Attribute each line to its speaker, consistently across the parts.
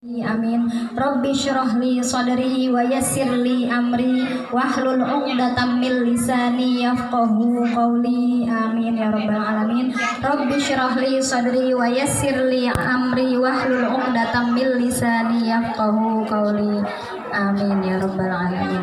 Speaker 1: Amin. Rabbi syrah li sadri wa yassir li amri wahlul 'uqdatam min lisani yafqahu qawli. Amin ya rabbal alamin. Rabbi syrah li sadri wa yassir li amri wahlul 'uqdatam min lisani yafqahu qawli. Amin ya rabbal alamin.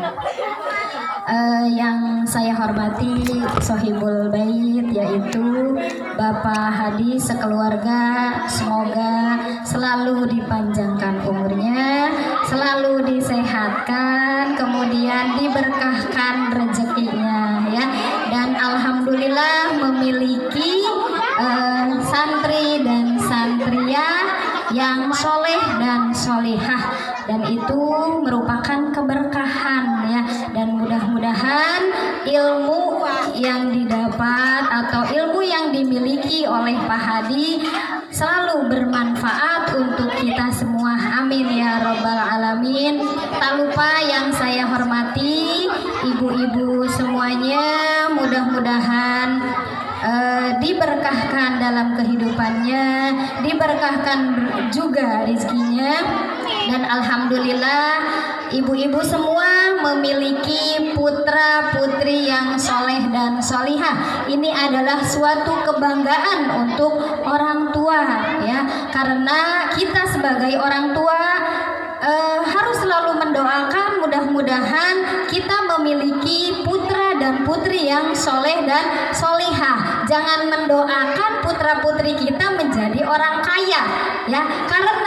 Speaker 1: Yang saya hormati Sohibul Bait, yaitu Bapak Hadi sekeluarga, semoga selalu dipanjangkan umurnya, selalu disehatkan, kemudian diberkahkan rezekinya ya. Dan alhamdulillah memiliki santri dan santriah yang soleh dan solihah, dan itu merupakan keberkahan ya. Dan mudah-mudahan ilmu yang didapat atau ilmu yang dimiliki oleh Pak Hadi selalu bermanfaat untuk kita semua. Amin ya rabbal alamin. Tak lupa yang saya hormati ibu-ibu semuanya, mudah-mudahan diberkahkan dalam kehidupannya, diberkahkan juga rezekinya. Dan alhamdulillah ibu-ibu semua memiliki putra putri yang soleh dan solihah. Ini adalah suatu kebanggaan untuk orang tua ya, karena kita sebagai orang tua harus selalu mendoakan mudah-mudahan kita memiliki putra dan putri yang soleh dan solihah. Jangan mendoakan putra putri kita menjadi orang kaya ya, karena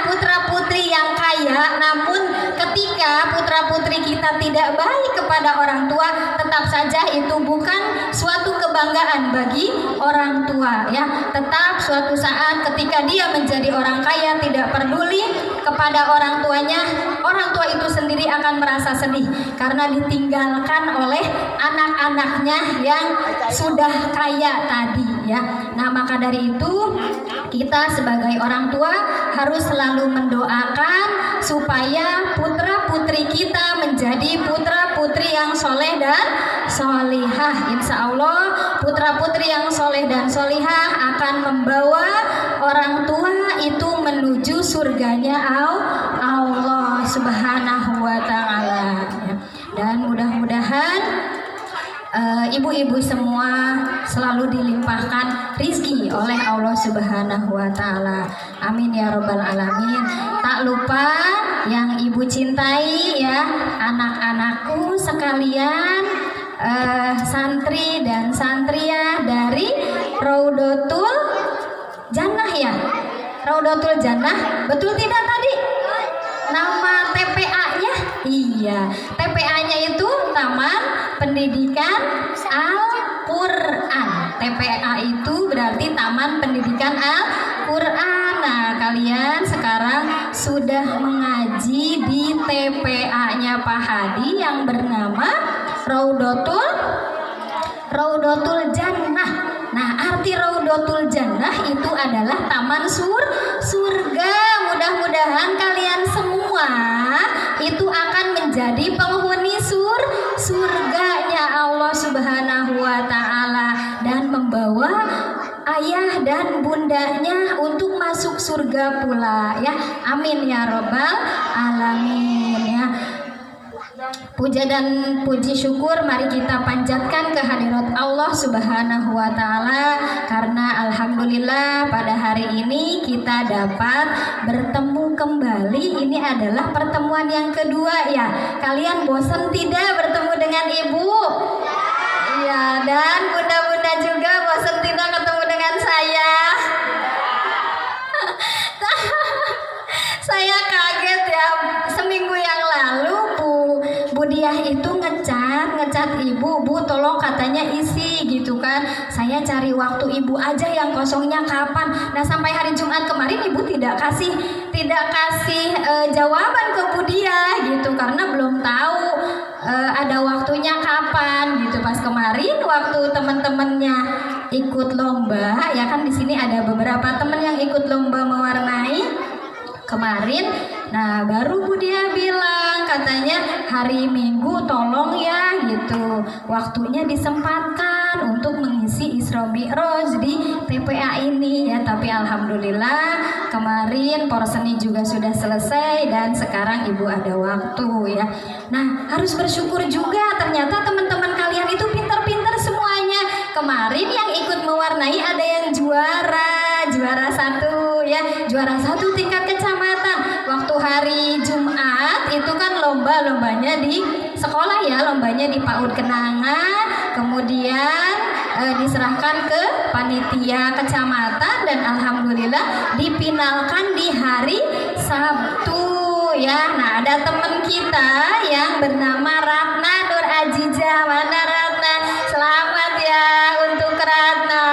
Speaker 1: putra putri yang kaya namun ketika putra putri kita tidak baik kepada orang tua, tetap saja itu bukan suatu kebanggaan bagi orang tua ya. Tetap suatu saat ketika dia menjadi orang kaya, tidak peduli kepada orang tuanya, orang tua itu sendiri akan merasa sedih karena ditinggalkan oleh anak-anaknya yang sudah kaya tadi ya. Nah, maka dari itu kita sebagai orang tua harus selalu mendoakan supaya putra putri kita menjadi putra putri yang soleh dan solihah. Insya Allah putra putri yang soleh dan solihah akan membawa orang tua itu menuju surganya Allah Subhanahu wa ta'ala. Dan mudah-mudahan ibu-ibu semua selalu dilimpahkan rizki oleh Allah Subhanahu wa ta'ala. Amin ya rabbal alamin. Tak lupa yang ibu cintai ya, anak-anakku sekalian, santri dan santriah dari Raudatul Jannah ya. Raudatul Jannah, betul tidak tadi nama TPA-nya? Iya, TPA-nya itu Taman Pendidikan Al-Quran. TPA itu berarti Taman Pendidikan Al-Quran. Nah, kalian sekarang sudah mengaji di TPA-nya Pak Hadi yang bernama Raudatul Jannah. Nah, arti Raudatul Jannah itu adalah taman surga. Mudah-mudahan kalian semua itu akan menjadi penghuni surganya Allah Subhanahu wa ta'ala dan membawa ayah dan bundanya untuk masuk surga pula ya. Amin ya rabbal alamin ya. Puja dan puji syukur mari kita panjatkan kehadirat Allah Subhanahu wa ta'ala, karena alhamdulillah pada hari ini kita dapat bertemu kembali. Ini adalah pertemuan yang kedua ya. Kalian bosan tidak bertemu dengan ibu? Iya, dan bunda-bunda juga bosan tidak ketemu dengan saya? Saya kaget ya, seminggu yang lalu Bu Diah itu ngecat ibu, Bu tolong katanya isi gitu kan. Saya cari waktu ibu aja yang kosongnya kapan. Nah, sampai hari Jumat kemarin ibu tidak kasih jawaban ke Bu Diah gitu, karena belum tahu ada waktunya kapan gitu. Pas kemarin waktu teman-temannya ikut lomba ya kan, di sini ada beberapa teman yang ikut lomba mewarnai kemarin. Nah, baru Bu Dia bilang katanya hari Minggu tolong ya gitu, waktunya disempatkan kesempatan untuk mengisi Isra Mi'raj di TPA ini ya. Tapi alhamdulillah kemarin porseni juga sudah selesai dan sekarang ibu ada waktu ya. Nah, harus bersyukur juga, ternyata teman-teman kalian itu pintar-pintar semuanya. Kemarin yang ikut mewarnai ada yang juara 1 ya, juara 1 tingkat kecamatan. Waktu hari Jumat itu kan lombanya di sekolah ya, lombanya di PAUD Kenanga, kemudian diserahkan ke panitia kecamatan dan alhamdulillah dipinalkan di hari Sabtu ya. Nah, ada teman kita yang bernama Ratna Nur Aziza. Mana Ratna? Selamat ya untuk Ratna.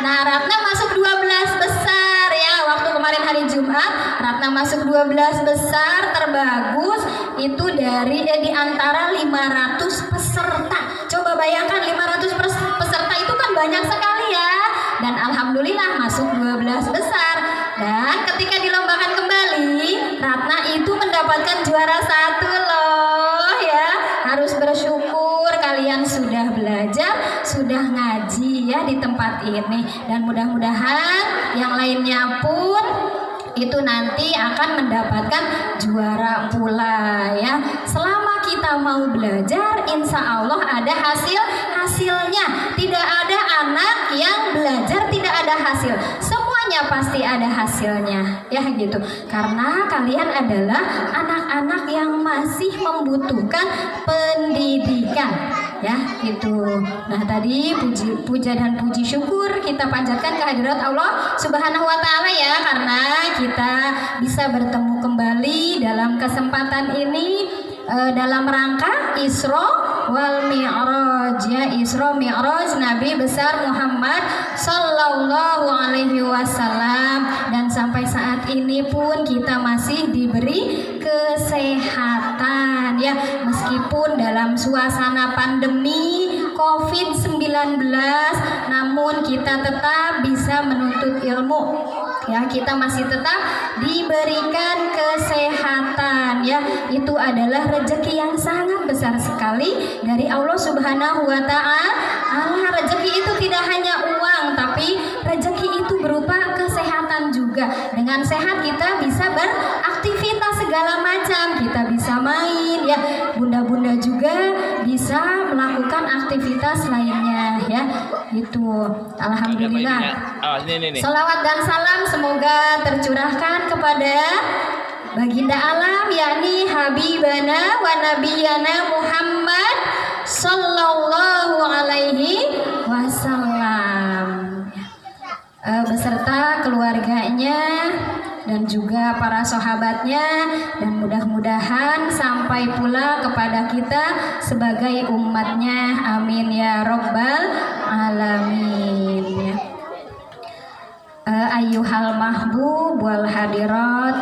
Speaker 1: Nah, Ratna masuk 12 besar ya. Waktu kemarin hari Jumat Ratna masuk 12 besar terbagus itu dari di antara 500 peserta. Coba bayangkan 500 peserta itu kan banyak sekali ya. Dan alhamdulillah masuk 12 besar. Dan ketika dilombakan kembali, Ratna itu mendapatkan juara 1 loh ya. Harus bersyukur kalian sudah belajar, sudah ngaji ya di tempat ini. Dan mudah-mudahan yang lainnya pun itu nanti akan mendapatkan juara pula ya. Selama kita mau belajar, insya Allah ada hasilnya. Tidak ada anak yang belajar tidak ada hasil. Semuanya pasti ada hasilnya ya gitu. Karena kalian adalah anak-anak yang masih membutuhkan pendidikan ya gitu. Nah, tadi puja dan puji syukur kita panjatkan kehadirat Allah Subhanahu wa taala ya, karena kita bisa bertemu kembali dalam kesempatan ini dalam rangka Isra wal Mi'raj ya. Isra Mi'raj Nabi besar Muhammad sallallahu alaihi wasallam. Dan sampai saat ini pun kita masih diberi kesehatan ya, meskipun dalam suasana pandemi COVID-19, namun kita tetap bisa menuntut ilmu ya. Kita masih tetap diberikan kesehatan ya. Itu adalah rezeki yang sangat besar sekali dari Allah Subhanahu wa taala. Rezeki itu tidak hanya uang, tapi rezeki itu berupa kesehatan juga. Dengan sehat kita bisa beraktivitas segala macam, kita bisa main ya. Bunda-bunda juga bisa melakukan aktivitas lainnya ya. Itu alhamdulillah. Salawat dan salam semoga tercurahkan kepada baginda alam yakni Habibana wa Nabiyana Muhammad sallallahu alaihi wasallam beserta keluarganya dan juga para sahabatnya, dan mudah-mudahan sampai pula kepada kita sebagai umatnya, amin ya rabbal alamin ya. Ayyuhal mahbub wal hadirat,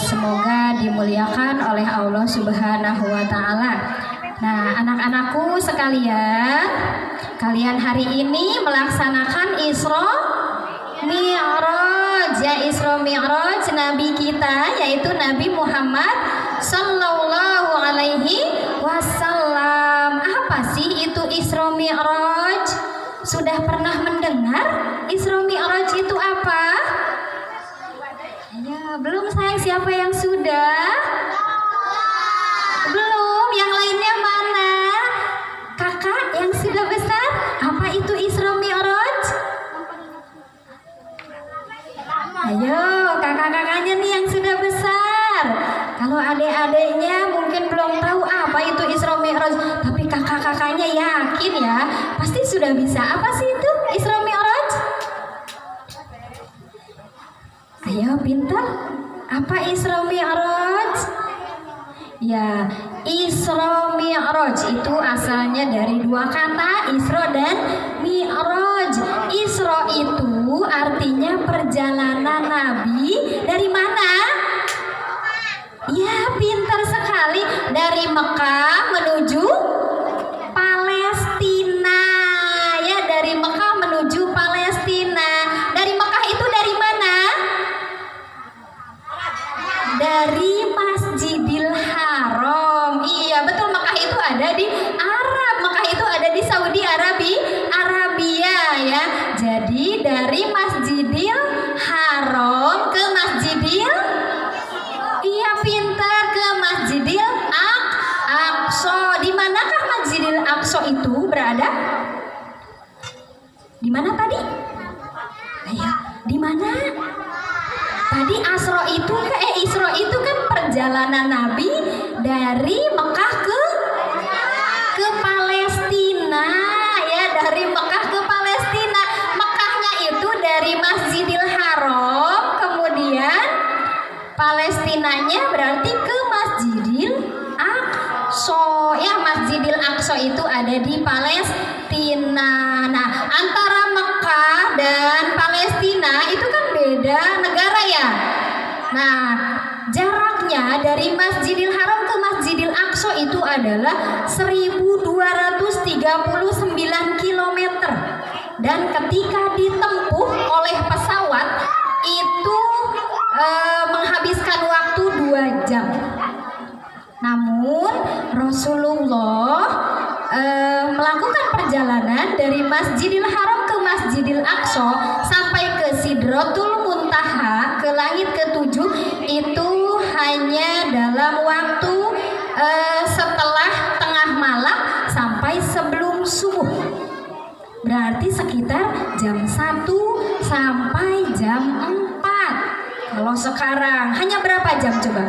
Speaker 1: semoga dimuliakan oleh Allah Subhanahu wa taala. Nah, anak-anakku sekalian, kalian hari ini melaksanakan Isra Mi'raj ya. Isra Mi'raj Nabi kita yaitu Nabi Muhammad sallallahu alaihi wasallam. Apa sih itu Isra Mi'raj? Sudah pernah mendengar Isra Mi'raj itu apa? Ya, belum sayang. Siapa yang sudah? Belum. Yang lainnya mana? Kakak yang sudah besar? Apa itu Isra Mi'raj? Ayo, kakak-kakaknya nih yang sudah besar. Kalau adik-adiknya mungkin belum tahu apa itu Isra Mi'raj, tapi kakak-kakaknya yakin ya, pasti sudah bisa. Apa sih itu Isra Mi'raj? Ayo, pintar. Apa Isra Mi'raj? Ya, Isra Mi'raj itu asalnya dari dua kata, Isra dan Mi'raj. Isra itu artinya perjalanan Nabi dari mana? Ya, pintar sekali. Dari Mekah menuju Palestina. Ya, dari Mekah menuju Palestina. Dari Mekah itu dari mana? Dari Masjidil Haram. Iya, betul, Mekah itu ada di Arab. berada? Di mana tadi? Ayo, di mana? Tadi Isra itu kan perjalanan Nabi dari Mekah ke Palestina, ya, dari Mekah ke Palestina. Mekahnya itu dari Masjidil Haram, kemudian Palestinanya berarti ke Masjidil Aqsa. Ya, Masjidil Aqsa itu ada di Palestina. Nah, antara Mekah dan Palestina itu kan beda negara ya. Nah, jaraknya dari Masjidil Haram ke Masjidil Aqsa itu adalah 1239 km. Dan ketika ditempuh oleh pesawat itu menghabiskan waktu 2 jam. Namun Rasulullah melakukan perjalanan dari Masjidil Haram ke Masjidil Aqsa sampai ke Sidratul Muntaha, ke langit ke-7, itu hanya dalam waktu setelah tengah malam sampai sebelum subuh. Berarti sekitar jam 1 sampai jam 4. Kalau sekarang hanya berapa jam coba?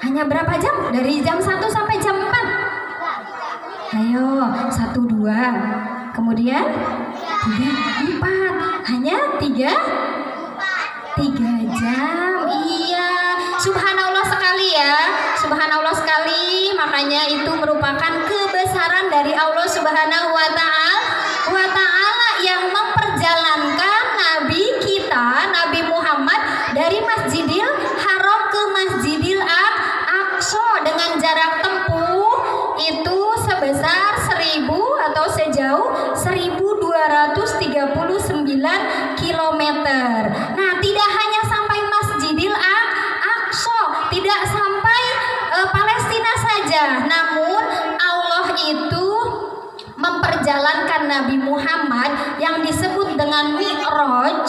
Speaker 1: Hanya berapa jam? Dari jam 1 sampai jam 4. Ayo, 1, 2. Kemudian 3, 4. Hanya 3 jam. Iya, subhanallah sekali ya. Subhanallah sekali. Makanya itu merupakan kebesaran dari Allah Subhanahu wa Ta'ala yang memperjalankan Nabi kita, Nabi Muhammad, dari Masjidil Haram ke Masjidil Aqsa dengan jarak tempuh itu sebesar 1000 atau sejauh 1239 km. Nah, tidak hanya sampai Masjidil Aqsa, tidak sampai Palestina saja, namun Allah itu memperjalankan Nabi Muhammad yang disebut dengan Mi'raj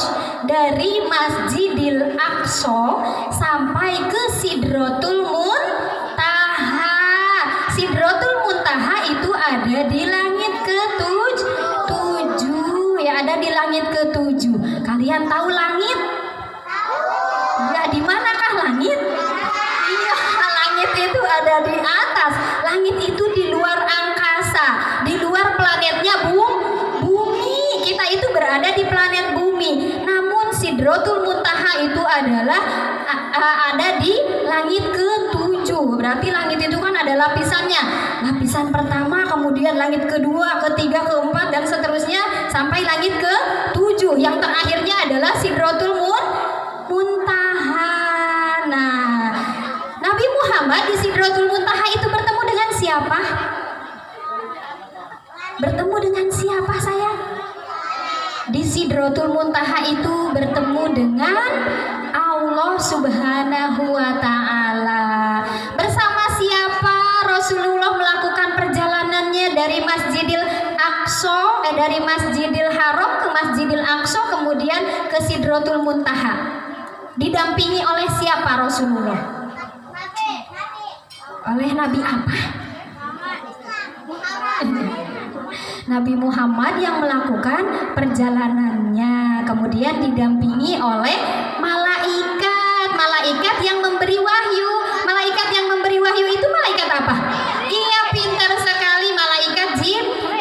Speaker 1: dari Masjidil Aqsa sampai ke Sidratul Muntaha. Sidratul Muntaha itu ada di langit ke-7, ya, ada di langit ke-7. Kalian tahu langit? Ya, di manakah langit? Iya, langit itu ada di atas. Langit itu di luar angkasa, di luar planetnya bumi. Kita itu berada di planet bumi. Namun Sidratul Muntaha itu adalah ada di langit ke-7. Berarti langit itu kan ada lapisannya. Lapisan pertama, kemudian langit kedua, ketiga, keempat, dan seterusnya sampai langit ke-7. Yang terakhirnya adalah Sidratul Muntaha. Nah, Nabi Muhammad di Sidratul Muntaha itu bertemu dengan siapa? Bertemu dengan siapa sayang? Di Sidratul Muntaha itu bertemu dengan Allah Subhanahu wa Ta'ala. Bersama siapa Rasulullah melakukan perjalanannya dari Masjidil Aqsa, dari Masjidil Haram ke Masjidil Aqsa, kemudian ke Sidratul Muntaha? Didampingi oleh siapa Rasulullah? Oleh Nabi apa? Nabi Muhammad yang melakukan perjalanannya, kemudian didampingi oleh malaikat yang memberi wahyu. Malaikat yang memberi wahyu itu malaikat apa? Iya, pintar sekali, malaikat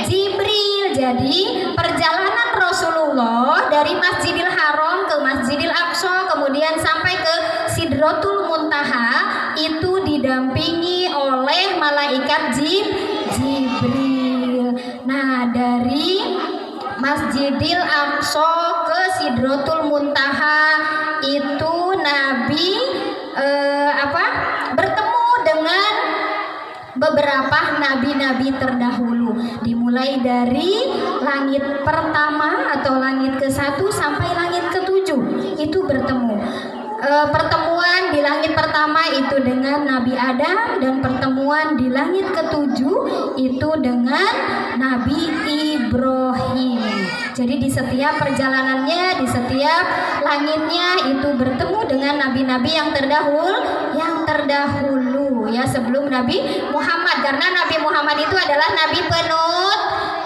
Speaker 1: Jibril. Jadi perjalanan Rasulullah dari Masjidil Haram ke Masjidil Aqsa, kemudian sampai ke Sidratul Muntaha itu didampingi oleh malaikat Jibril. Nah, dari Masjidil Aqsa ke Sidratul Muntaha itu Nabi bertemu dengan beberapa nabi-nabi terdahulu, dimulai dari langit pertama atau langit ke-1 sampai langit ke-7 itu bertemu. Pertemuan di langit pertama itu dengan Nabi Adam, dan pertemuan di langit ke-7 itu dengan Nabi Ibrahim. Jadi di setiap perjalanannya, di setiap langitnya itu bertemu dengan nabi-nabi yang terdahulu ya, sebelum Nabi Muhammad. Karena Nabi Muhammad itu adalah nabi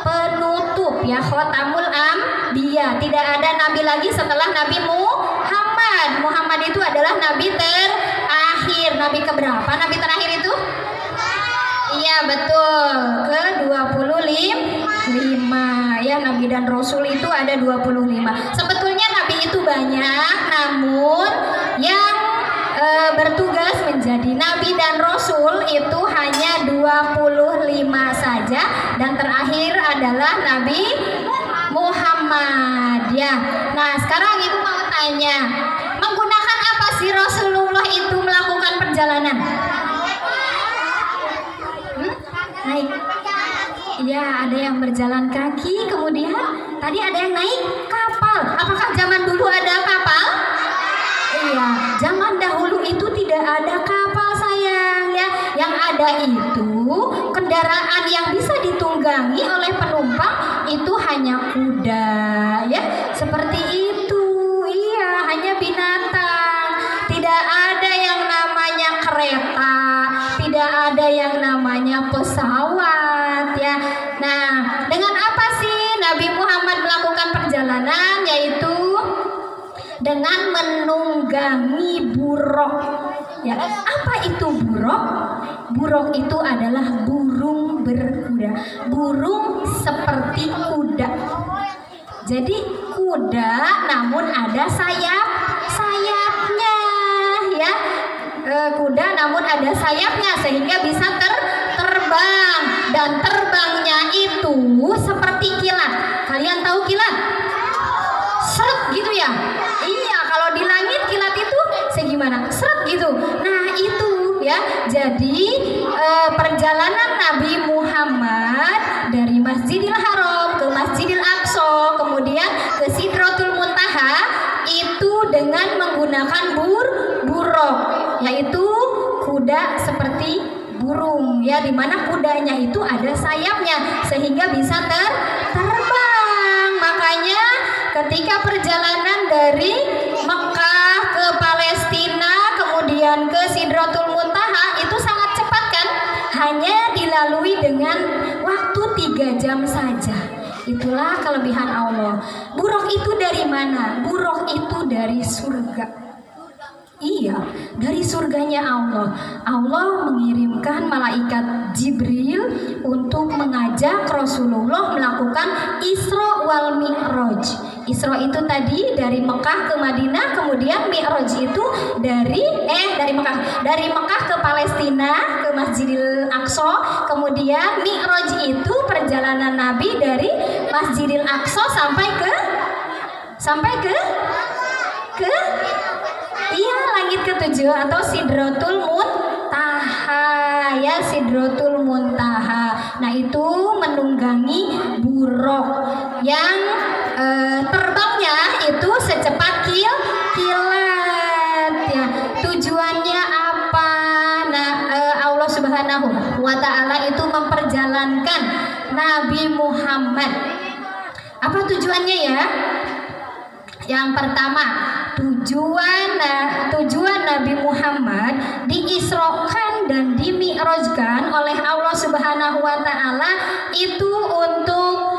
Speaker 1: penutup ya, khotamul ambiya. Tidak ada nabi lagi setelah Nabi Muhammad. Muhammad itu adalah nabi terakhir. Nabi keberapa? Nabi terakhir itu? Iya betul, ke-25 ya. Nabi dan Rasul itu ada 25. Sebetulnya nabi itu banyak, namun yang bertugas menjadi nabi dan rasul itu hanya 25 saja, dan terakhir adalah Nabi Muhammad ya. Nah sekarang ibu mau tanya, menggunakan apa sih Rasulullah itu melakukan perjalanan? Naik. Ya, ada yang berjalan kaki, kemudian tadi ada yang naik kapal. Apakah zaman dulu ada kapal? Iya, zaman dahulu itu tidak ada kapal sayang ya. Yang ada itu kendaraan yang bisa ditunggangi oleh penumpang itu hanya kuda ya. Seperti itu. Iya, hanya binatang. Tidak ada yang namanya kereta, tidak ada yang namanya pesawat ya. Nah, dengan apa sih Nabi Muhammad melakukan perjalanan? Yaitu dengan menunggangi buruk ya. Apa itu buruk? Buruk itu adalah burung berkuda, burung seperti kuda. Jadi kuda namun ada sayapnya ya. Kuda namun ada sayapnya sehingga bisa terbang, dan terbangnya itu seperti kilat. Kalian tahu kilat? Seret gitu ya? Iya, kalau di langit kilat itu segimana? Seret gitu. Nah itu ya. Jadi perjalanan Nabi Muhammad dari Masjidil Haram ke Masjidil Aqsa, kemudian ke Sidratul Muntaha itu dengan menggunakan buruk, yaitu kuda seperti burung ya, dimana kudanya itu ada sayapnya sehingga bisa terbang. Makanya ketika perjalanan dari Mekah ke Palestina kemudian ke Sidratul Muntaha itu sangat cepat kan, hanya dilalui dengan waktu 3 jam saja. Itulah kelebihan Allah. Buruk itu dari mana? Buruk itu dari surga. Iya, dari surganya Allah. Allah mengirimkan malaikat Jibril untuk mengajak Rasulullah melakukan Isra wal Mi'raj. Isra itu tadi dari Mekah ke Madinah, kemudian Mi'raj itu dari Mekah ke Palestina ke Masjidil Aqsa, kemudian Mi'raj itu perjalanan Nabi dari Masjidil Aqsa sampai ke iya, langit ke-7 atau Sidratul Muntaha ya, Sidratul Muntaha. Nah itu menunggangi buruk yang terbangnya itu secepat kilat ya. Tujuannya apa? Nah Allah Subhanahu wa Ta'ala itu memperjalankan Nabi Muhammad. Apa tujuannya ya? Yang pertama, tujuan Nabi Muhammad diisrokan dan dimi'rajkan oleh Allah Subhanahu wa Ta'ala itu untuk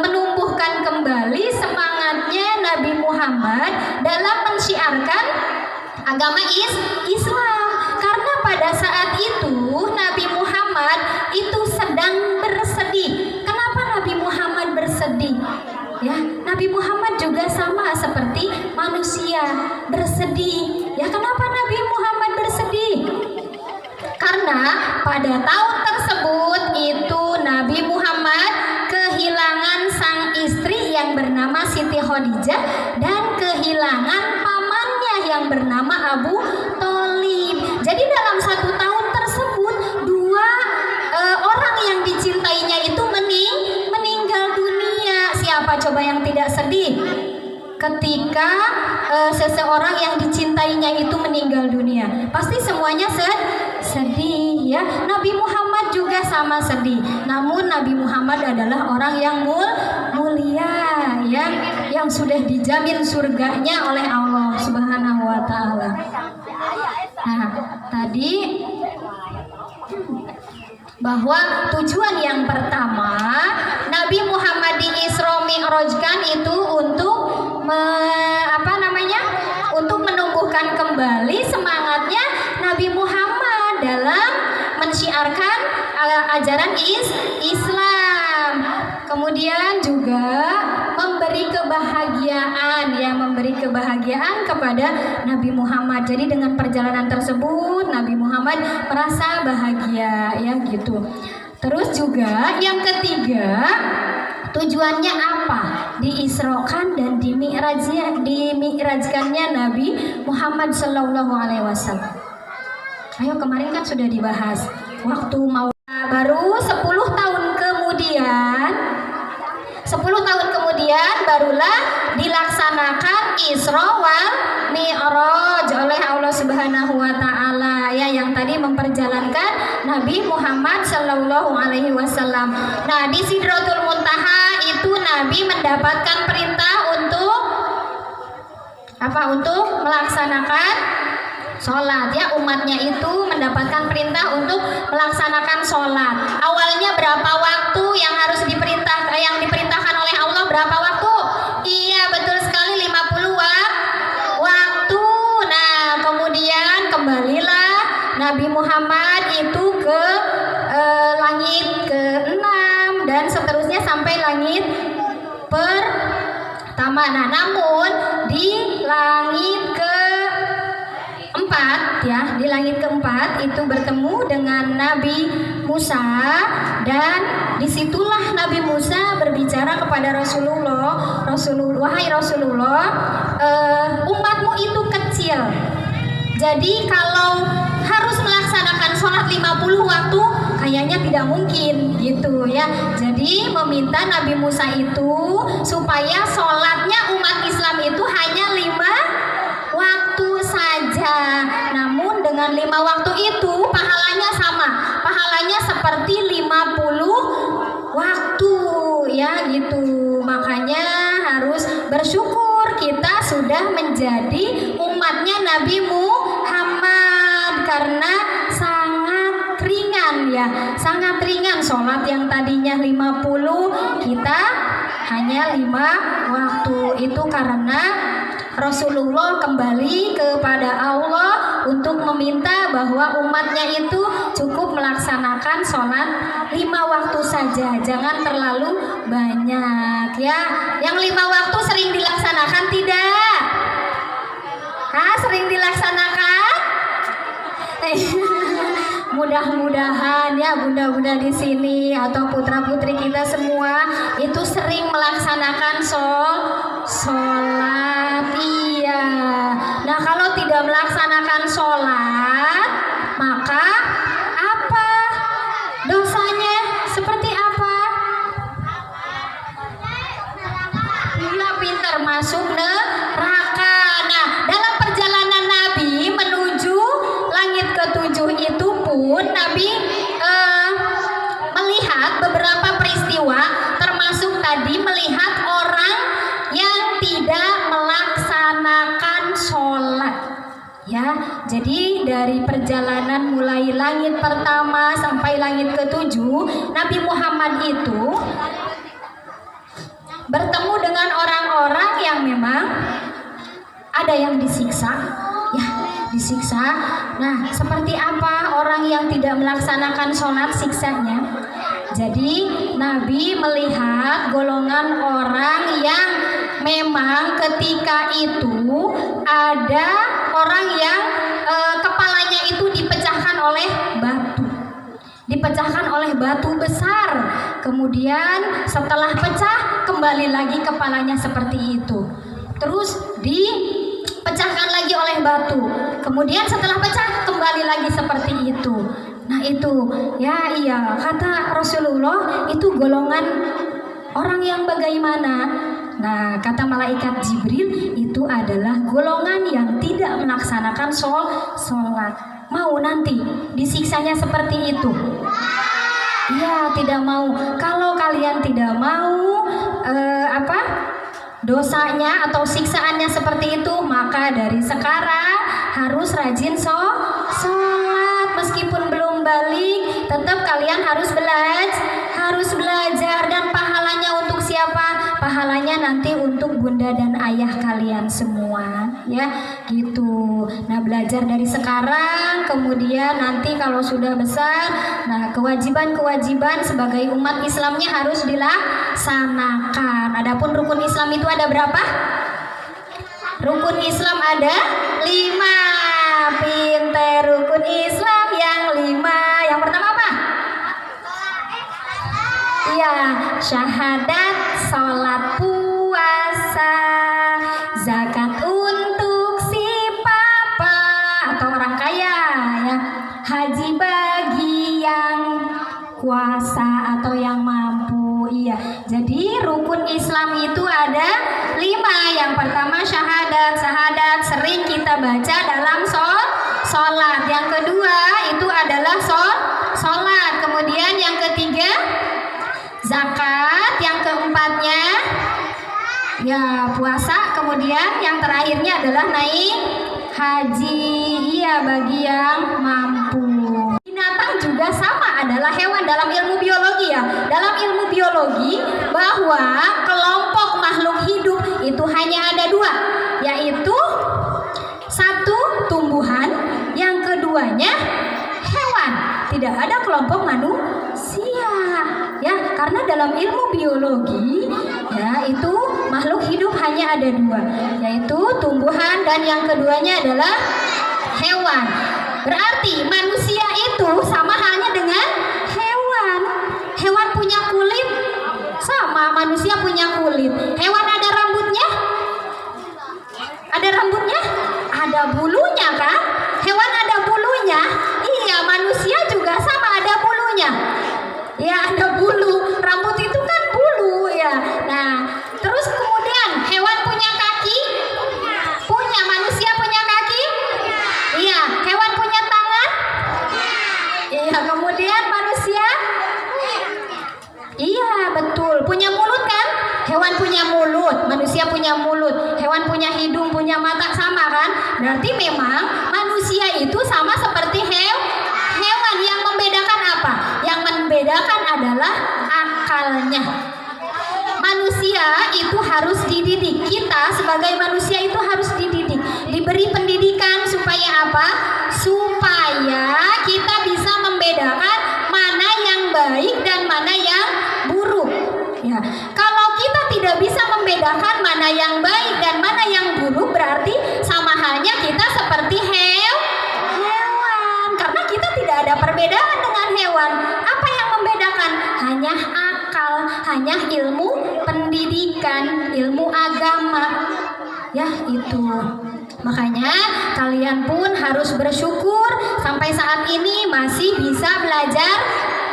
Speaker 1: menumbuhkan kembali semangatnya Nabi Muhammad dalam mensyiarkan agama Islam. Karena pada saat itu Nabi Muhammad itu sedang bersedih. Kenapa Nabi Muhammad bersedih? Ya, Nabi Muhammad juga sama seperti manusia, bersedih. Ya, kenapa Nabi Muhammad bersedih? Karena pada tahun tersebut itu Nabi Muhammad kehilangan sang istri yang bernama Siti Khadijah dan kehilangan pamannya yang bernama Abu Thalib. Jadi dalam 1 tahun tersebut 2 orang yang dicintainya itu meninggal dunia. Siapa coba yang tidak sedih ketika seseorang yang dicintainya itu meninggal dunia? Pasti semuanya sedih ya. Nabi Muhammad juga sama sedih. Namun Nabi Muhammad adalah orang yang mulia, ya, yang sudah dijamin surganya oleh Allah Subhanahu wa taala. Nah, tadi bahwa tujuan yang pertama Nabi Muhammad di Isra Mi'rajkan itu untuk untuk menumbuhkan kembali semangatnya Nabi Muhammad dalam mensyiarkan ajaran Islam. Kemudian juga memberi kebahagiaan kepada Nabi Muhammad. Jadi dengan perjalanan tersebut Nabi Muhammad merasa bahagia, ya gitu. Terus juga yang ketiga, tujuannya apa? Diisrokan dan dimi'rajkannya Nabi Muhammad Sallallahu Alaihi Wasallam. Ayo, kemarin kan sudah dibahas. Waktu mau baru 10 tahun kemudian barulah dilaksanakan Isra wal Mi'raj oleh Allah Subhanahu wa taala, ya, yang tadi memperjalankan Nabi Muhammad Sallallahu Alaihi Wasallam. Nah, di Sidratul Muntaha itu Nabi mendapatkan perintah untuk apa? Untuk melaksanakan sholat, ya. Umatnya itu mendapatkan perintah untuk melaksanakan sholat. Awalnya berapa waktu yang harus diperintahkan oleh Allah? Berapa waktu? Iya, betul sekali, 50 waktu. Nah, kemudian kembalilah Nabi Muhammad itu ke langit ke-6 dan seterusnya sampai langit pertama. Nah, namun di langit di langit keempat itu bertemu dengan Nabi Musa, dan disitulah Nabi Musa berbicara kepada Rasulullah, wahai Rasulullah, umatmu itu kecil, jadi kalau harus melaksanakan sholat 50 waktu kayaknya tidak mungkin gitu, ya. Jadi meminta Nabi Musa itu supaya sholatnya umat Islam itu hanya 5 waktu saja. Namun dengan 5 waktu itu pahalanya sama, pahalanya seperti 50 waktu, ya gitu. Makanya harus bersyukur kita sudah menjadi umatnya Nabi Muhammad, karena sangat ringan, ya, sangat ringan. Sholat yang tadinya 50 kita hanya 5 waktu. Itu karena Rasulullah kembali kepada Allah untuk meminta bahwa umatnya itu cukup melaksanakan sholat 5 waktu saja, jangan terlalu banyak, ya. Yang 5 waktu sering dilaksanakan tidak? Sering dilaksanakan? Mudah-mudahan, ya, bunda-bunda di sini atau putra-putri kita semua itu sering melaksanakan sholat. Iya. Nah, kalau tidak melaksanakan sholat, maka apa dosanya? Seperti apa? Iya, pintar, masuk neraka. Nah, dalam perjalanan Nabi menuju langit ke-7 itu pun Nabi melihat beberapa peristiwa, termasuk tadi melihat orang yang tidak melaksanakan sholat, ya. Jadi dari perjalanan mulai langit pertama sampai langit ke-7, Nabi Muhammad itu bertemu dengan orang-orang yang memang ada yang disiksa, ya, disiksa. Nah, seperti apa orang yang tidak melaksanakan sholat siksanya? Jadi Nabi melihat golongan orang yang memang ketika itu ada orang yang kepalanya itu dipecahkan oleh batu besar. Kemudian setelah pecah kembali lagi kepalanya seperti itu. Terus dipecahkan lagi oleh batu. Kemudian setelah pecah kembali lagi seperti itu. Nah itu, ya, iya, kata Rasulullah, itu golongan orang yang bagaimana? Nah, kata malaikat Jibril, itu adalah golongan yang tidak melaksanakan sholat. Mau nanti disiksanya seperti itu? Iya, tidak mau. Kalau kalian tidak mau dosanya atau siksaannya seperti itu, maka dari sekarang harus rajin sholat. Meskipun belum balik, tetap kalian harus belajar. Dan pahalanya untuk siapa? Pahalanya nanti untuk bunda dan ayah kalian semua, ya gitu. Nah, belajar dari sekarang, kemudian nanti kalau sudah besar, nah kewajiban sebagai umat Islamnya harus dilaksanakan. Adapun rukun Islam itu ada berapa? Rukun Islam ada 5. Pinter, rukun Islam yang 5. Yang pertama apa? Iya, syahadat, sholat, puasa, zakat untuk si papa atau orang kaya, ya, haji bagi yang kuasa atau yang mampu. Iya, jadi rukun Islam itu ada 5. Yang pertama syahadat sering kita baca dalam sholat. Yang kedua itu adalah sholat. Kemudian yang ketiga zakat, yang keempatnya ya puasa, kemudian yang terakhirnya adalah naik haji, iya, bagi yang mampu. Binatang juga sama, adalah hewan dalam ilmu biologi, ya. Dalam ilmu biologi bahwa kelompok makhluk hidup itu hanya ada 2, yaitu satu tumbuhan, yang keduanya hewan. Tidak ada kelompok manusia, ya, karena dalam ilmu biologi, ya, itu makhluk hidup hanya ada 2, yaitu tumbuhan dan yang keduanya adalah hewan. Berarti manusia itu sama halnya dengan hewan. Hewan punya kulit, sama manusia punya kulit. Hewan ada rambutnya? Ada rambutnya? Ada bulunya kan? Hewan ada bulunya? Iya, manusia juga sama ada bulunya. Ya, ada bulu. Rambut itu kan bulu, ya. Nah, terus kemudian hewan punya kaki? Punya. Manusia punya kaki? Iya. Hewan punya tangan? Iya. Kemudian manusia? Iya, betul. Punya mulut kan? Hewan punya mulut, manusia punya mulut. Hewan punya hidung, punya mata, sama kan? Berarti memang manusia itu sama seperti hewan. Yang membedakan apa? Yang membedakan adalah akalnya. Manusia itu harus dididik. Kita sebagai manusia itu harus dididik, diberi pendidikan supaya apa? Supaya kita bisa membedakan mana yang baik dan mana yang buruk. Ya, kalau kita tidak bisa membedakan mana yang baik dan mana yang buruk, berarti sama halnya kita seperti hewan. Karena kita tidak ada perbedaan dengan hewan. Apa yang membedakan? Hanya akal, hanya ilmu pendidikan, ilmu agama. Ya, itu. Makanya kalian pun harus bersyukur sampai saat ini masih bisa belajar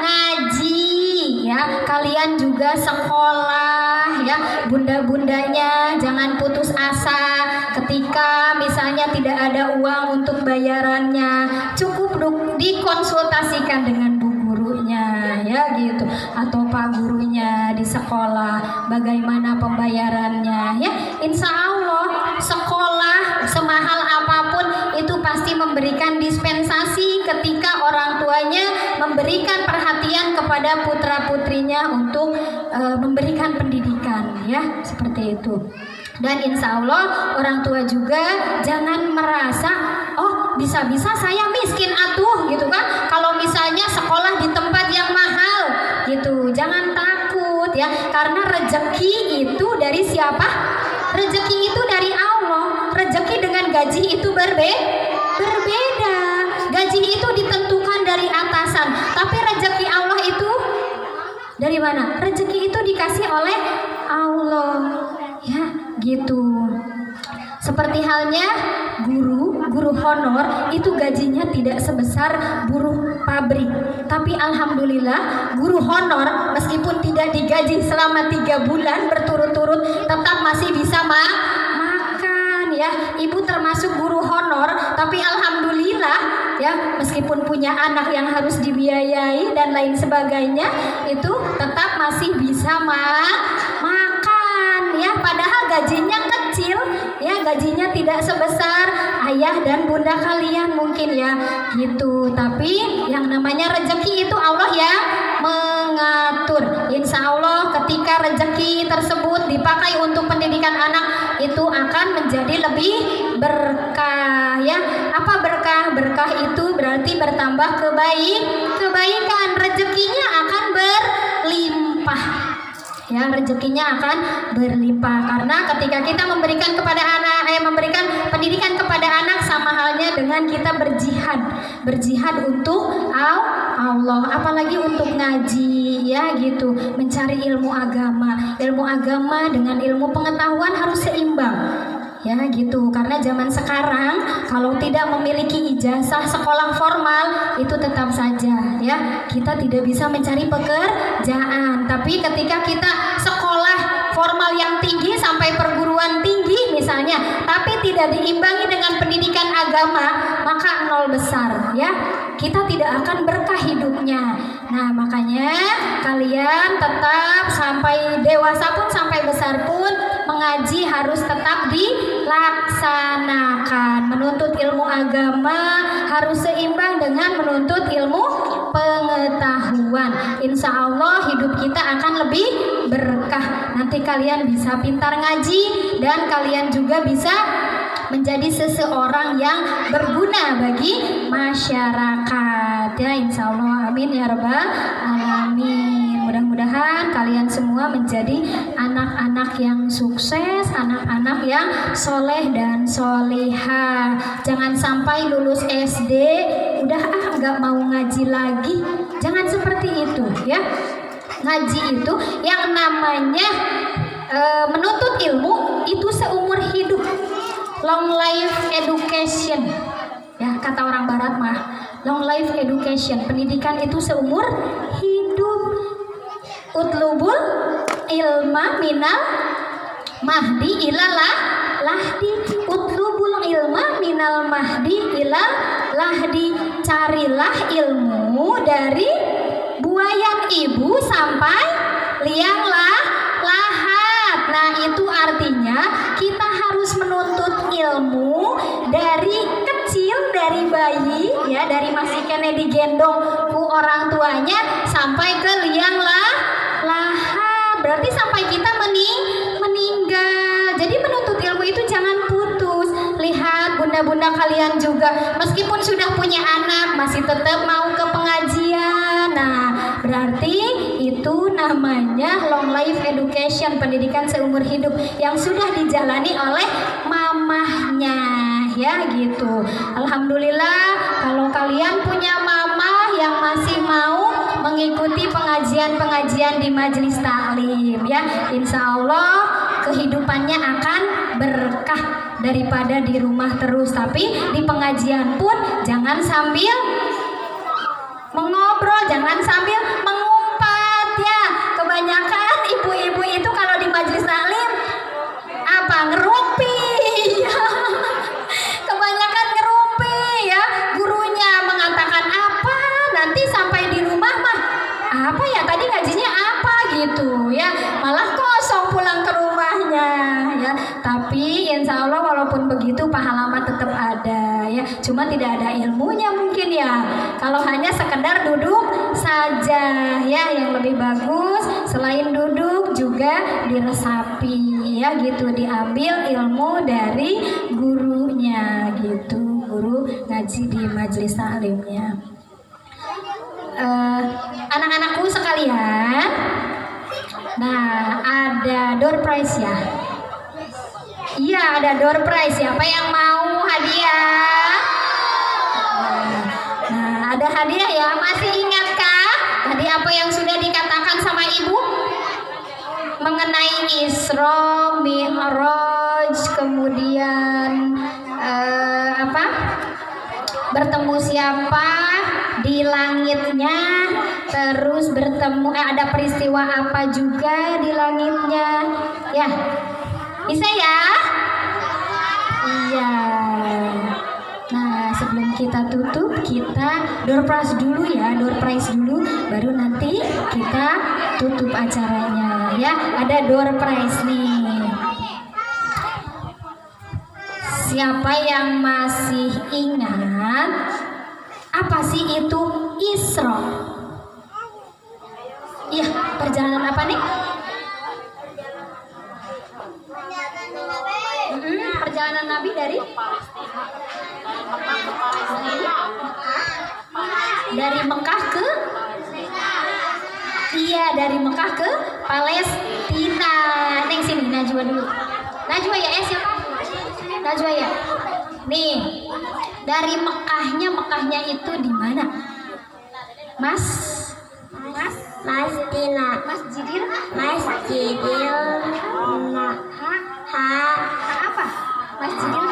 Speaker 1: ngaji, ya. Kalian juga sekolah, ya. Bunda-bundanya jangan putus asa ketika misalnya tidak ada uang untuk bayarannya. Cukup dikonsultasikan dengan bu gurunya, ya gitu, atau pak gurunya di sekolah, bagaimana pembayarannya, ya. Insya Allah sekolah semahal apapun itu pasti memberikan dispensasi ketika orang tuanya memberikan perhatian kepada putra-putrinya untuk memberikan pendidikan, ya, seperti itu. Dan insya Allah orang tua juga jangan merasa, oh bisa-bisa saya miskin atuh gitu kan, kalau misalnya sekolah di tempat yang mahal gitu. Jangan takut, ya, karena rezeki itu dari siapa? Rezeki itu dari Allah. Rezeki dengan gaji itu berbeda. Gaji itu ditentukan dari atasan, tapi rezeki Allah itu dari mana? Rezeki itu dikasih oleh Allah, ya gitu. Seperti halnya guru honor itu gajinya tidak sebesar buruh pabrik, tapi alhamdulillah guru honor meskipun tidak digaji selama 3 bulan berturut-turut tetap masih bisa makan, ya. Ibu termasuk guru honor, tapi alhamdulillah, ya, meskipun meskipun punya anak yang harus dibiayai dan lain sebagainya, itu tetap masih bisa makan ya, padahal gajinya kecil ya, gajinya tidak sebesar ayah dan bunda kalian mungkin ya gitu. Tapi yang namanya rezeki itu Allah yang mengatur. Insya Allah ketika rezeki tersebut dipakai untuk pendidikan anak, itu akan menjadi lebih berkah ya. Apa berkah? Berkah itu berarti bertambah kebaikan, rezekinya akan berlimpah ya, rezekinya akan berlimpah. Karena ketika kita memberikan kepada anak, memberikan pendidikan kepada anak, sama halnya dengan kita berjihad untuk Allah, apalagi untuk ngaji ya gitu, mencari ilmu agama dengan ilmu pengetahuan harus seimbang ya gitu. Karena zaman sekarang kalau tidak memiliki ijazah sekolah formal itu tetap saja ya kita tidak bisa mencari pekerjaan. Tapi ketika kita sekolah formal yang tinggi sampai perguruan tinggi misalnya, tapi tidak diimbangi dengan pendidikan agama, maka nol besar ya, kita tidak akan berkah hidupnya. Nah makanya kalian tetap sampai dewasa pun, sampai besar pun, mengaji harus tetap dilaksanakan. Menuntut ilmu agama harus seimbang dengan menuntut ilmu pengetahuan. Insya Allah hidup kita akan lebih berkah. Nanti kalian bisa pintar ngaji dan kalian juga bisa menjadi seseorang yang berguna bagi masyarakat ya, insya Allah. Amin ya rabbal alamin. Mudah-mudahan kalian semua menjadi anak-anak yang sukses, anak-anak yang soleh dan solihah. Jangan sampai lulus SD udah nggak mau ngaji lagi, jangan seperti itu ya. Ngaji itu yang namanya menuntut ilmu itu seumur hidup, long life education ya, kata orang barat mah long life education, pendidikan itu seumur hidup. Utlubul ilma minal mahdi ilal lahdi, utlubul ilma minal mahdi ilal lahdi, carilah ilmu dari buayan ibu sampai liang lahat. Nah itu artinya kita harus menuntut ilmu dari kecil, dari bayi ya, dari masih kena digendong ku orang tuanya sampai ke liang lahat, berarti sampai kita meninggal. Jadi menuntut ilmu itu jangan putus. Lihat bunda-bunda kalian juga meskipun sudah punya anak masih tetap mau ke pengajian. Nah berarti itu namanya long life education, pendidikan seumur hidup yang sudah dijalani oleh mamahnya ya gitu. Alhamdulillah kalau kalian punya mama yang masih mau mengikuti pengajian-pengajian di majelis taklim ya, insya Allah kehidupannya akan berkah daripada di rumah terus. Tapi di pengajian pun jangan sambil mengobrol, jangan sambil mengumpat ya. Kebanyakan ibu-ibu itu kalau di majelis taklim apa ngerumpi ya. Kebanyakan ngerumpi ya, gurunya mengatakan apa, nanti sampai di rumah mah apa ya tadi ngajinya apa gitu ya, malah kosong pulang ke rumahnya ya. Tapi insya Allah walaupun begitu pahala mah tetap ada ya, cuma tidak ada ilmunya mungkin ya. Kalau hanya sekedar duduk saja ya, yang lebih bagus selain duduk juga diresapi ya gitu, diambil ilmu dari gurunya gitu, guru ngaji di majelis taklimnya. Anak-anakku sekalian, nah ada door prize ya. Iya ada door prize. Siapa yang mau hadiah? Nah ada hadiah ya. Masih ingatkah tadi apa yang sudah dikatakan sama ibu mengenai Isra, Mi'raj, kemudian apa? Bertemu siapa di langitnya, terus bertemu ada peristiwa apa juga di langitnya ya, bisa ya? Iya. Nah sebelum kita tutup, kita door prize dulu ya, door prize dulu, baru nanti kita tutup acaranya ya. Ada door prize nih. Siapa yang masih ingat apa sih itu Isra? Iya, perjalanan apa nih? Perjalanan Nabi dari Mekah ke dari Mekah ke Palestina. Neng sini Najwa dulu. Najwa ya, siapa? Najwa ya. Nih, dari Mekahnya itu di mana? Masjidil apa? Masjidil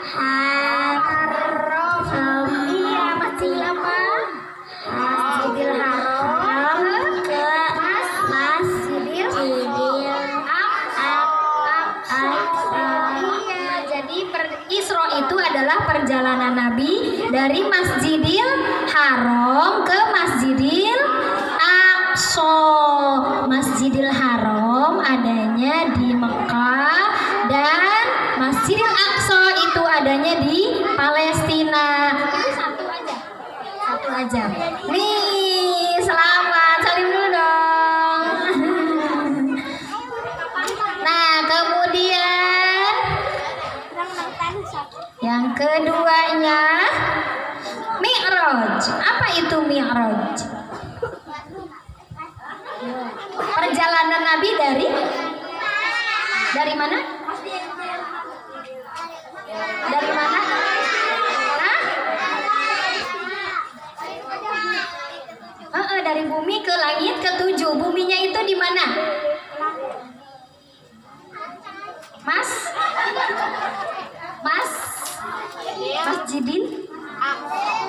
Speaker 1: Haram. Iya, Masjidil apa? Masjidil Haram ke Masjidil Iya, jadi Isra itu adalah perjalanan Nabi dari Masjidil Haram ke Masjidil Aqsa. Masjidil Haram adanya di Mekah dan Masjidil Aqsa itu adanya di Palestina. Itu satu aja. Nih, selamat, salim dulu dong. Nah, kemudian yang keduanya Mi'raj. Apa itu Mi'raj? Perjalanan Nabi dari mana? Dari mana? Dari bumi ke langit ketujuh. Buminya itu di mana?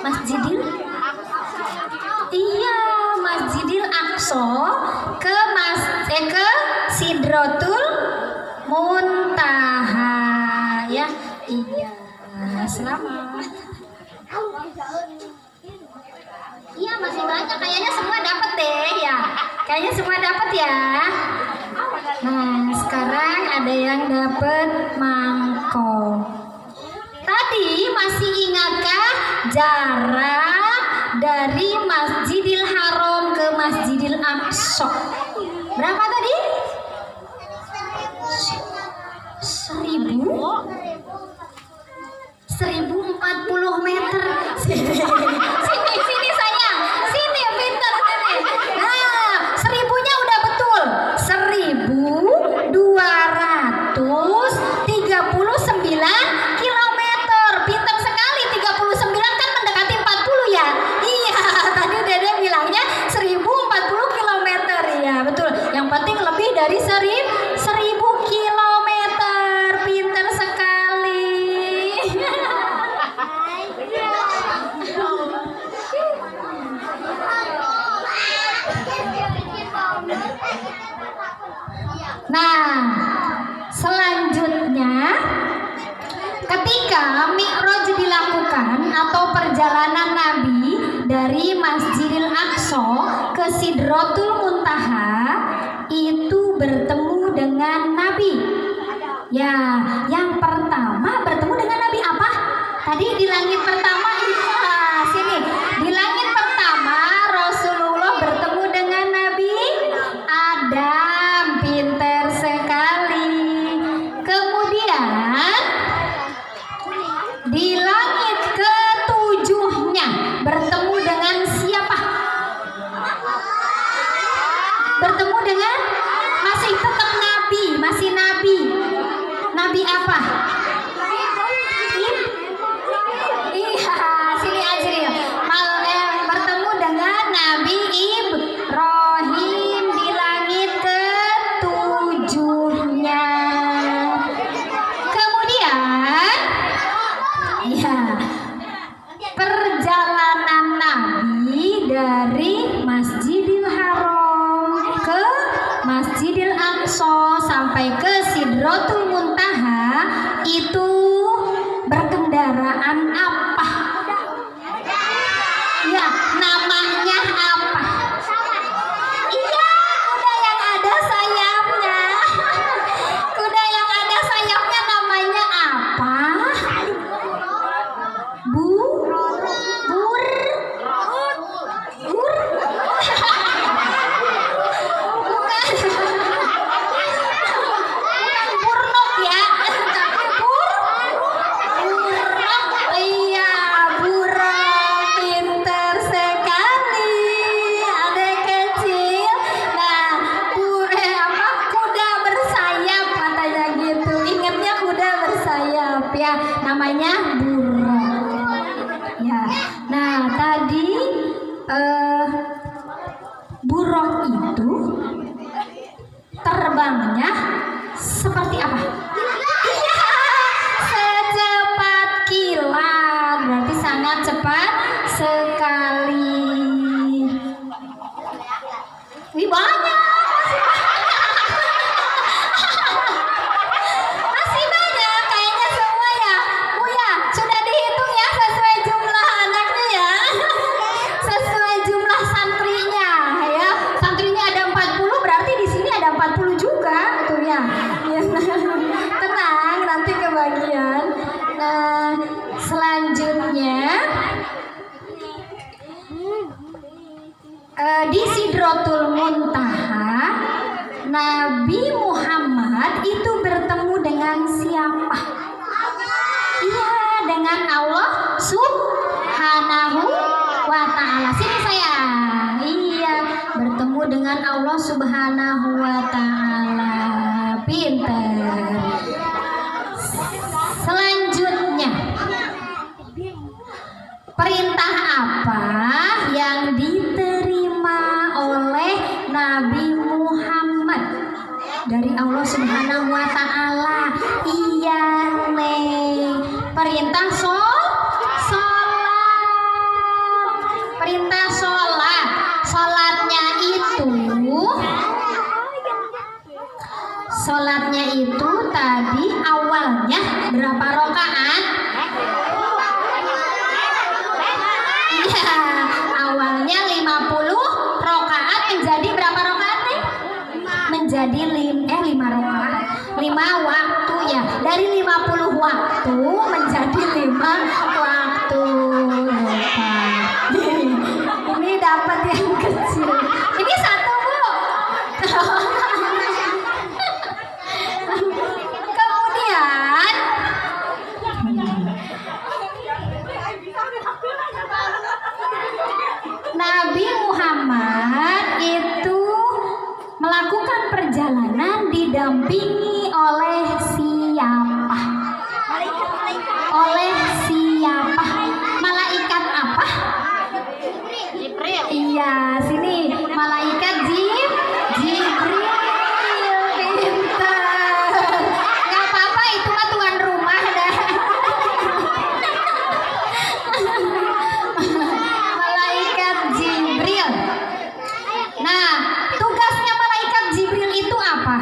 Speaker 1: Masjidil? Iya, Masjidil Aqsa ke Sidratul Muntaha ya. Iya, selamat. Iya, masih banyak. Kayaknya semua dapat deh ya. Kayaknya semua dapat ya. Nah, sekarang ada yang dapat mangkok. Tadi masih ingatkah jarak dari Masjidil Haram ke Masjidil Aqsa? Berapa tadi? 1040 meter. Sini sayang. Sini pintar sini. Nah, 1000-nya udah betul. 1239 kilometer. Pintar sekali. 39 kan mendekati 40 ya. Iya, tadi Dede bilangnya 1040 kilometer. Iya, betul. Yang penting lebih dari 1000 kilometer. Pintar sekali. Nah, selanjutnya ketika Mi'raj dilakukan atau perjalanan Nabi dari Masjidil Aqsa ke Sidratul Muntaha itu bertemu dengan Nabi. Ya, yang pertama bertemu dengan Nabi apa? Tadi di langit pertama sini. Di langit pertama Rasulullah bertemu dengan Nabi Adam. Pinter sekali. Kemudian di langit ketujuhnya bertemu dengan siapa? Bertemu dengan masih tetap Nabi, masih Nabi. Nabi apa? Iya, sini Ajril. Bertemu dengan Nabi Ibrahim di langit ketujuhnya. Kemudian, ya, perjalanan Nabi dari Masjidil Haram ke Masjidil Aqsa sampai ke Sidratul Muntaha itu berkendaraan apa? Selanjutnya di Sidratul Muntaha Nabi Muhammad itu bertemu dengan siapa? Iya, dengan Allah Subhanahu wa Ta'ala. Sini sayang. Iya, bertemu dengan Allah Subhanahu wa Ta'ala. Pinter. Selanjutnya, perintah apa yang diterima oleh Nabi Muhammad dari Allah Subhanahu wa Ta'ala? Iya, perintah sholat. Perintah sholat. Sholatnya itu tadi awalnya berapa rakaat? Iya, awalnya 50 rakaat menjadi berapa rakaat nih? Menjadi 5 rakaat. 5 waktu ya. Dari 50 waktu menjadi 5 waktu. Ini dapat yang kecil. Ini satu, Bu. Kemudian Nabi Muhammad itu melakukan perjalanan didampingi oleh siapa? Oleh siapa? Malaikat apa? Jibril. Iya, sini malaikat Jibril. Pintar. Gak apa-apa, itu mah tuan rumah dah. Malaikat Jibril. Nah, tugasnya malaikat Jibril itu apa?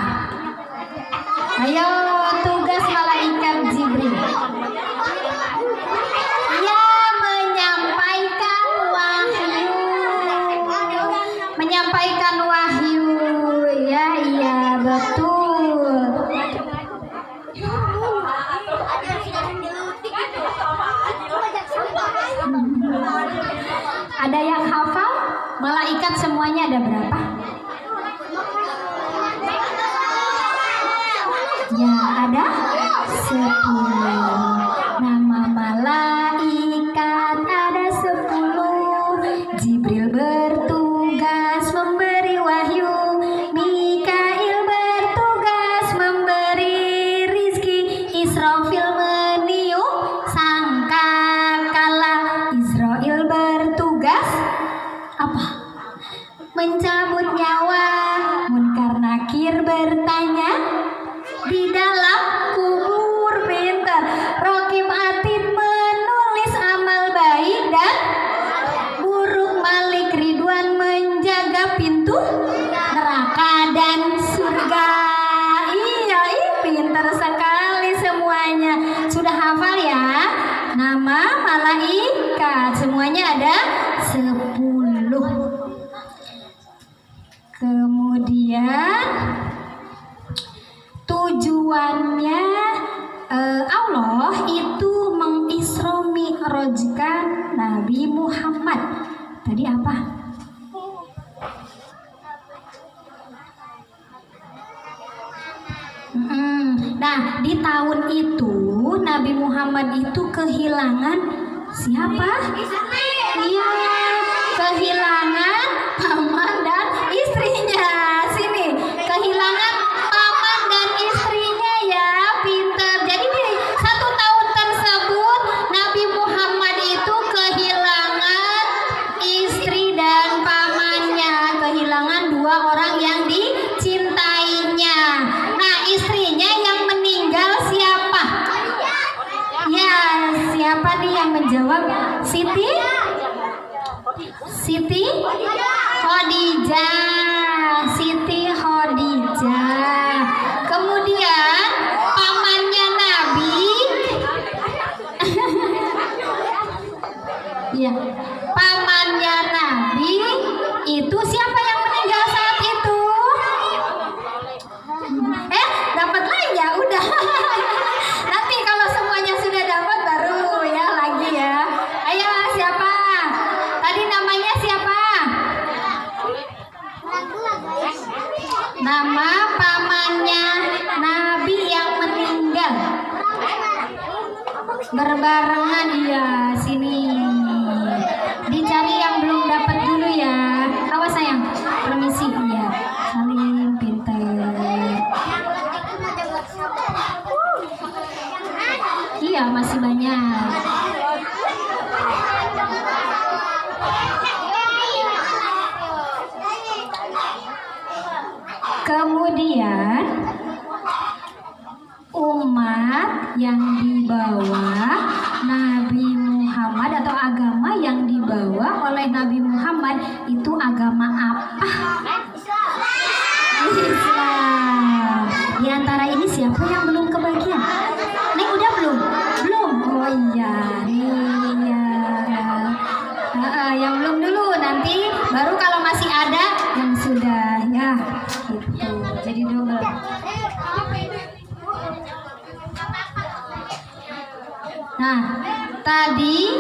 Speaker 1: Ayo, tugas malaikat Jibril. Ya, menyampaikan wahyu. Menyampaikan wahyu. Ya, iya, betul. Ada yang hafal? Malaikat semuanya ada berapa? Ya, ada 10. Nama malaikat ada 10. Jibril bertugas memberi wahyu, Mikail bertugas memberi rizki, Israfil meniup sangkakala, Israel bertugas apa? Mencabut nyawa. Munkar Nakir bertanya di dalam kubur. Pintar. Raqib Atid menulis amal baik dan buruk. Malik Ridwan menjaga pintu neraka dan surga. Iya, pintar sekali semuanya. Sudah hafal ya nama malaikat? Semuanya ada 10. Kemudian tujuannya Allah itu mengisra mi'rajkan Nabi Muhammad. Tadi apa? Nah, di tahun itu Nabi Muhammad itu kehilangan siapa? Iya, kehilangan paman dan istrinya. Sini, kehilangan paman dan istrinya ya, pintar. Jadi di 1 tahun tersebut Nabi Muhammad itu kehilangan istri dan pamannya, kehilangan 2 orang yang dicintainya. Nah, istrinya yang meninggal siapa? Ya, siapa nih yang menjawab? Siti Khadijah. Siti Khadijah. Kemudian pamannya Nabi. Ya, pamannya Nabi itu siapa yang meninggal saat itu? Dapat lagi ya, udah. Nanti kalau semuanya sudah dapat baru ya lagi. atau agama yang dibawa oleh Nabi Muhammad itu agama apa? Islam. Di antara ini siapa yang belum kebagian? Neng udah belum? Belum? Oh iya, nih ya. Yang belum dulu, nanti baru kalau masih ada yang sudah ya. Gitu. Jadi dulu. Nah, tadi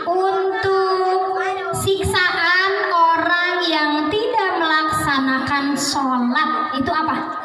Speaker 1: untuk siksaan orang yang tidak melaksanakan sholat itu apa?